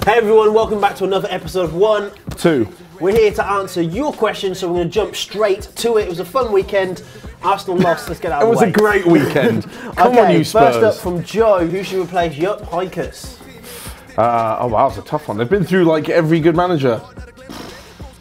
Hey everyone, welcome back to another episode of One, Two. We're here to answer your questions, so we're going to jump straight to it. It was a fun weekend. Arsenal lost, let's get out of the way. It was a great weekend. Come on, you Spurs. First up from Joe, who should replace Jupp Heynckes? Oh wow, it's a tough one. They've been through like every good manager.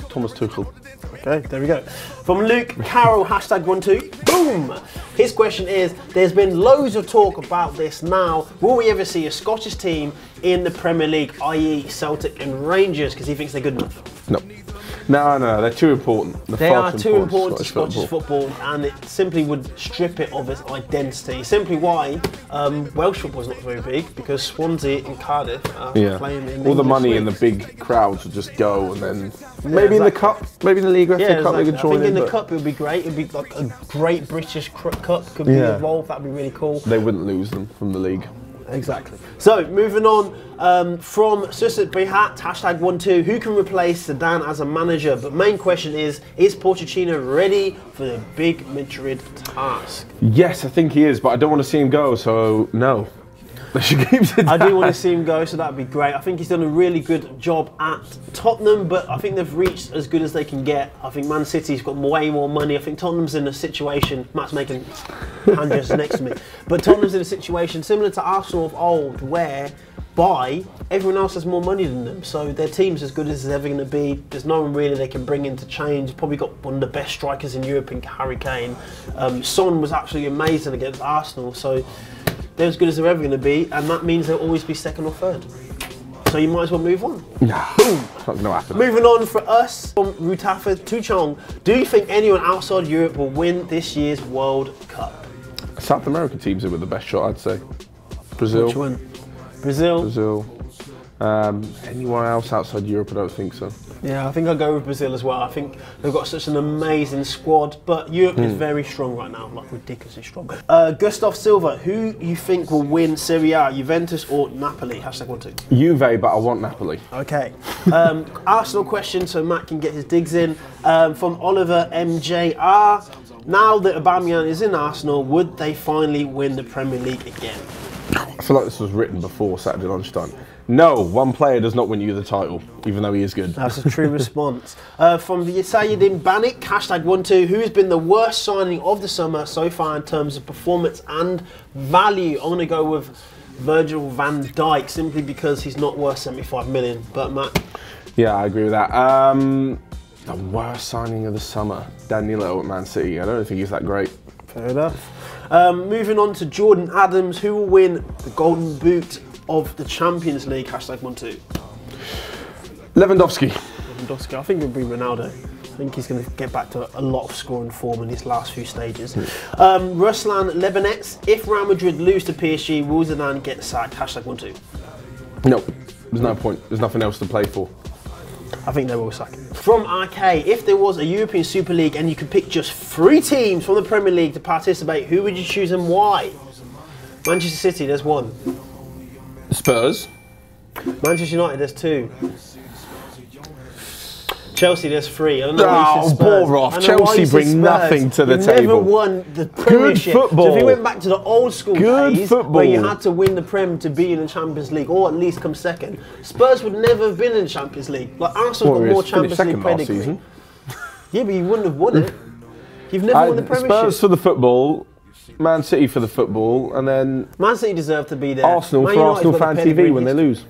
Thomas Tuchel. Okay, there we go. From Luke Carroll, #12. Boom! His question is, there's been loads of talk about this now. Will we ever see a Scottish team in the Premier League, i.e. Celtic and Rangers, because he thinks they're good enough? No. No, they're too important. They are too important to Scottish football, and it simply would strip it of its identity. Simply why Welsh football is not very big, because Swansea and Cardiff are playing in all the money and the big crowds would just go, and then maybe in the cup, maybe in the league, FA Cup they could join in. I think in the cup it would be great. It would be like a great British cup could be involved. That'd be really cool. They wouldn't lose them from the league. Exactly. So, moving on, from Susset Bihat, #12, who can replace Zidane as a manager? But main question is Pochettino ready for the big Madrid task? Yes, I think he is, but I don't want to see him go, so no. They should keep Zidane. I do want to see him go, so that'd be great. I think he's done a really good job at Tottenham, but I think they've reached as good as they can get. I think Man City's got way more money. I think Tottenham's in a situation, Matt's making hand gestures next to me, but Tottenham's in a situation similar to Arsenal of old, where everyone else has more money than them, so their team's as good as it's ever going to be. There's no one really they can bring into change. Probably got one of the best strikers in Europe in Harry Kane. Son was absolutely amazing against Arsenal, so they're as good as they're ever going to be, and that means they'll always be second or third. So you might as well move on. No, it's not going to happen. Moving on for us, from Rutafa Tuchong, do you think anyone outside Europe will win this year's World Cup? South American teams are with the best shot, I'd say. Brazil. Which one? Brazil. Anyone else outside Europe, I don't think so. Yeah, I think I'll go with Brazil as well. I think they've got such an amazing squad, but Europe is very strong right now, like ridiculously strong. Gustav Silva, who you think will win Serie A, Juventus or Napoli? #12. Juve, but I want Napoli. Okay. Arsenal question, so Matt can get his digs in. From Oliver MJR, now that Aubameyang is in Arsenal, would they finally win the Premier League again? I feel like this was written before Saturday lunchtime. No, one player does not win you the title, even though he is good. That's a true response. From the Sayedin Banik, #12, who has been the worst signing of the summer so far in terms of performance and value? I'm going to go with Virgil van Dijk, simply because he's not worth 75 million. But Matt? Yeah, I agree with that. The worst signing of the summer, Danilo at Man City. I don't think he's that great. Fair enough. Moving on to Jordan Adams, who will win the Golden Boot of the Champions League? #12. Lewandowski. I think it'll be Ronaldo. I think he's going to get back to a lot of scoring form in his last few stages. Ruslan Lebanets, if Real Madrid lose to PSG, will Zidane get sacked? #12. No, there's no point. There's nothing else to play for. I think they will sack him. From RK, if there was a European Super League and you could pick just 3 teams from the Premier League to participate, who would you choose and why? Manchester City, there's 1. Spurs. Manchester United, there's 2. Chelsea, there's 3. I don't know why you said Spurs. Poor Roth. Chelsea bring nothing to the You've table. never won the Premiership. Good football. So if you went back to the old school days, football. where you had to win the Prem to be in the Champions League, or at least come second, Spurs would never have been in the Champions League. Like Arsenal got more Champions League pedigree. Season. Yeah, but you wouldn't have won it. You've never won the Premiership. Spurs for the football, Man City for the football, and then Man City deserve to be there. Arsenal for Arsenal Fan TV when they lose.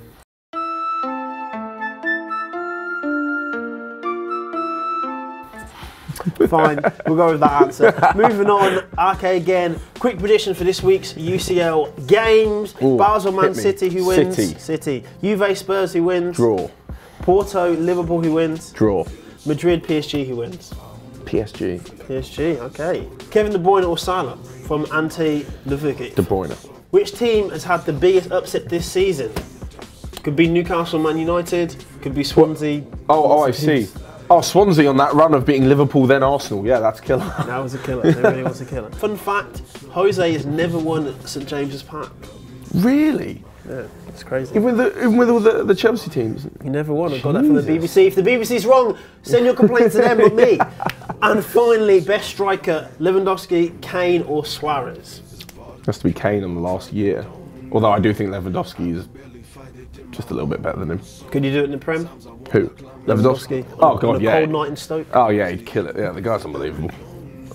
Fine, we'll go with that answer. Moving on, RK again. Quick prediction for this week's UCL games. Basel, Man City, who wins? City. Juve, Spurs, who wins? Draw. Porto, Liverpool, who wins? Draw. Madrid, PSG, who wins? PSG. PSG, okay. Kevin De Bruyne or Salah? From Ante Levuki. De Bruyne. Which team has had the biggest upset this season? Could be Newcastle, Man United. Could be Swansea. Oh, I see. Oh, Swansea on that run of beating Liverpool, then Arsenal. Yeah, that's a killer. That was a killer. It really was a killer. Fun fact, Jose has never won at St James's Park. Really? Yeah, it's crazy. Even with all the Chelsea teams? He never won. I got that from the BBC. If the BBC's wrong, send your complaint to them, not me. And finally, best striker, Lewandowski, Kane or Suarez? Has to be Kane in the last year. Although I do think Lewandowski is just a little bit better than him. Could you do it in the Prem? Who? Lewandowski? Oh God, on a yeah. cold night in Stoke. Oh yeah, he'd kill it. Yeah, the guy's unbelievable.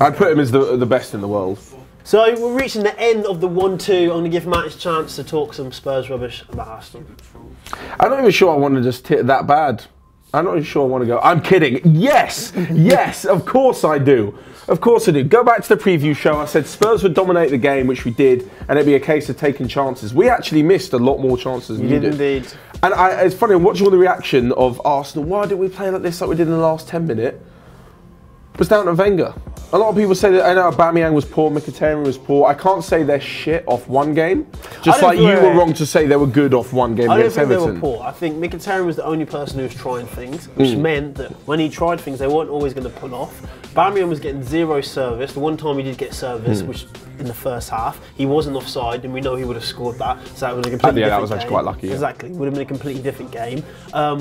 I'd put him as the best in the world. So we're reaching the end of the 1-2. I'm going to give Matt his chance to talk some Spurs rubbish about Arsenal. I'm not even sure I want to just hit that bad. I'm not even sure I want to go. I'm kidding. Yes, yes, of course I do. Of course I do. Go back to the preview show. I said Spurs would dominate the game, which we did, and it'd be a case of taking chances. We actually missed a lot more chances than you did. Indeed. And it's funny, I'm watching all the reaction of Arsenal. Why did we play like this, like we did in the last 10 minutes? It was down to Wenger. A lot of people say that I know Aubameyang was poor, Mkhitaryan was poor. I can't say they're shit off one game. Just like you were wrong to say they were good off one game against Everton. I don't think they were poor. I think Mkhitaryan was the only person who was trying things, which meant that when he tried things, they weren't always going to pull off. Aubameyang was getting zero service. The one time he did get service, which in the first half, he wasn't offside, and we know he would have scored that. So that was a completely different game. That was actually quite lucky. Yeah. Exactly, would have been a completely different game.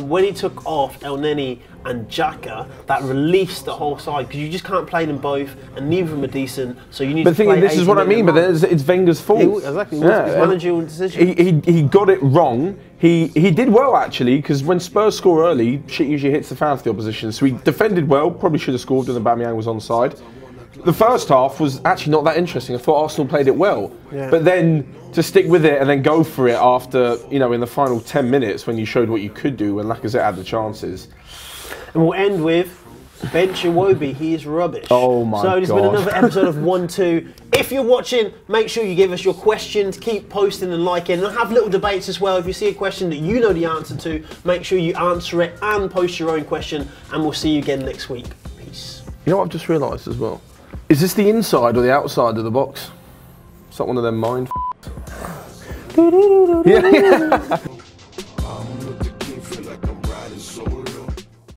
When he took off El Neni and Xhaka, that released the whole side because you just can't play them both, and neither of them are decent. So you need to play. But this is what I mean. But it's Wenger's fault. Exactly, it's managerial decision. He got it wrong. He did well actually, because when Spurs score early, shit usually hits the fan for the opposition. So he defended well. Probably should have scored when Aubameyang was onside. The first half was actually not that interesting. I thought Arsenal played it well, but then to stick with it and then go for it after, you know, in the final 10 minutes when you showed what you could do when Lacazette had the chances. And we'll end with bench Iwobi. He is rubbish. Oh my God. So there's been another episode of 1-2. If you're watching, make sure you give us your questions. Keep posting and liking, and have little debates as well. If you see a question that you know the answer to, make sure you answer it and post your own question. And we'll see you again next week. Peace. You know what I've just realised as well? Is this the inside or the outside of the box? It's not one of them mind. Yeah.